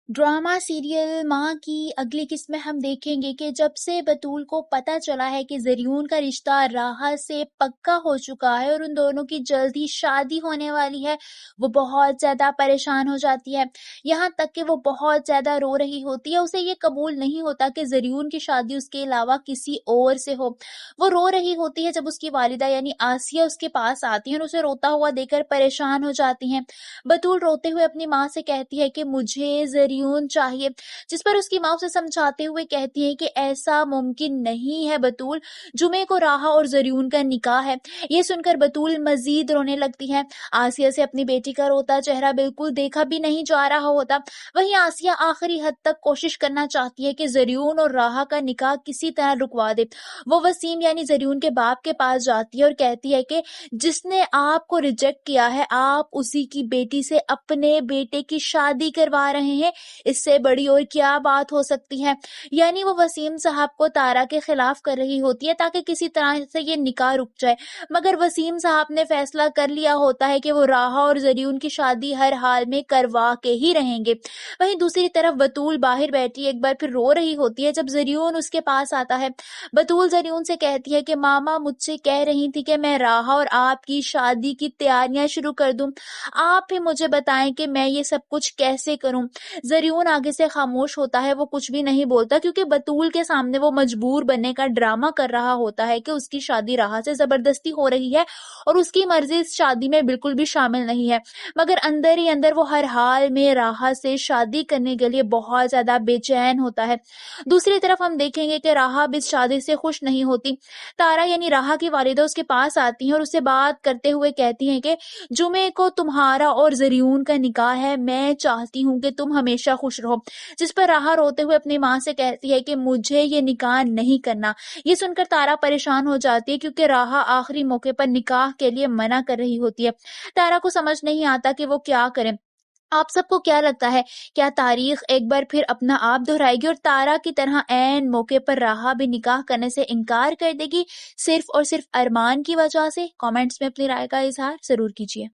Drama serial माँ की अगली किस्त में हम देखेंगे कि जब से बतूल को पता चला है कि ज़रियून का रिश्ता राहा से पक्का हो चुका है और उन दोनों की जल्द ही शादी होने वाली है, वो बहुत ज़्यादा परेशान हो जाती है। यहाँ तक कि वो बहुत ज़्यादा रो रही होती है। उसे ये कबूल नहीं होता कि ज़रियून की शादी उसके अलावा किसी और से हो। वो रो रही होती है जब उसकी वालिदा यानी आसिया उसके पास आती है और उसे रोता हुआ देखकर परेशान हो जाती हैं। बतूल रोते हुए अपनी माँ से कहती है कि मुझे ज़रियून चाहिए, जिस पर उसकी माँ उसे समझाते हुए कहती है कि ऐसा मुमकिन नहीं है बतूल, जुमे को राहा और ज़रियून का निकाह है। ये सुनकर बतूल मजीद रोने लगती है। आसिया से अपनी बेटी का रोता चेहरा बिल्कुल देखा भी नहीं जा रहा होता। वहीं आसिया आखिरी हद तक कोशिश करना चाहती है कि ज़रियून और राहा का निकाह किसी तरह रुकवा दे। वो वसीम यानी ज़रियून के बाप के पास जाती है और कहती है कि जिसने आपको रिजेक्ट किया है, आप उसी की बेटी से अपने बेटे की शादी करवा रहे हैं, इससे बड़ी और क्या बात हो सकती है। यानी वो वसीम साहब को तारा के खिलाफ कर रही होती है ताकि किसी तरह से ये निकाह रुक जाए, मगर वसीम साहब ने फैसला कर लिया होता है कि वो राहा और ज़रियून की शादी हर हाल में करवा के ही रहेंगे। वहीं दूसरी तरफ बतूल बाहर बैठी एक बार फिर रो रही होती है जब ज़रियून उसके पास आता है। बतूल ज़रियून से कहती है कि मामा मुझसे कह रही थी कि मैं राहा और आपकी शादी की तैयारियां शुरू कर दूं, आप ही मुझे बताएं कि मैं ये सब कुछ कैसे करूं। ज़रियून आगे से खामोश होता है, वो कुछ भी नहीं बोलता क्योंकि बतूल के सामने वो मजबूर बनने का ड्रामा कर रहा होता है कि उसकी शादी राहा से जबरदस्ती हो रही है और उसकी मर्जी इस शादी में बिल्कुल भी शामिल नहीं है, मगर अंदर ही अंदर वो हर हाल में राहा से शादी करने के लिए बहुत ज्यादा बेचैन होता है। दूसरी तरफ हम देखेंगे कि राहा अब इस शादी से खुश नहीं होती। तारा यानी राहा की वालिदा उसके पास आती हैं और उससे बात करते हुए कहती हैं कि जुमे को तुम्हारा और ज़रियून का निकाह है, मैं चाहती हूँ कि तुम हमेशा खुश रहो। जिस पर राहा रोते हुए अपनी माँ से कहती है कि मुझे ये निकाह नहीं करना। ये सुनकर तारा परेशान हो जाती है क्योंकि राहा आखिरी मौके पर निकाह के लिए मना कर रही होती है। तारा को समझ नहीं आता कि वो क्या करे। आप सबको क्या लगता है, क्या तारीख एक बार फिर अपना आप दोहराएगी और तारा की तरह ऐन मौके पर राहा भी निकाह करने से इनकार कर देगी सिर्फ और सिर्फ अरमान की वजह से? कमेंट्स में अपनी राय का इजहार जरूर कीजिए।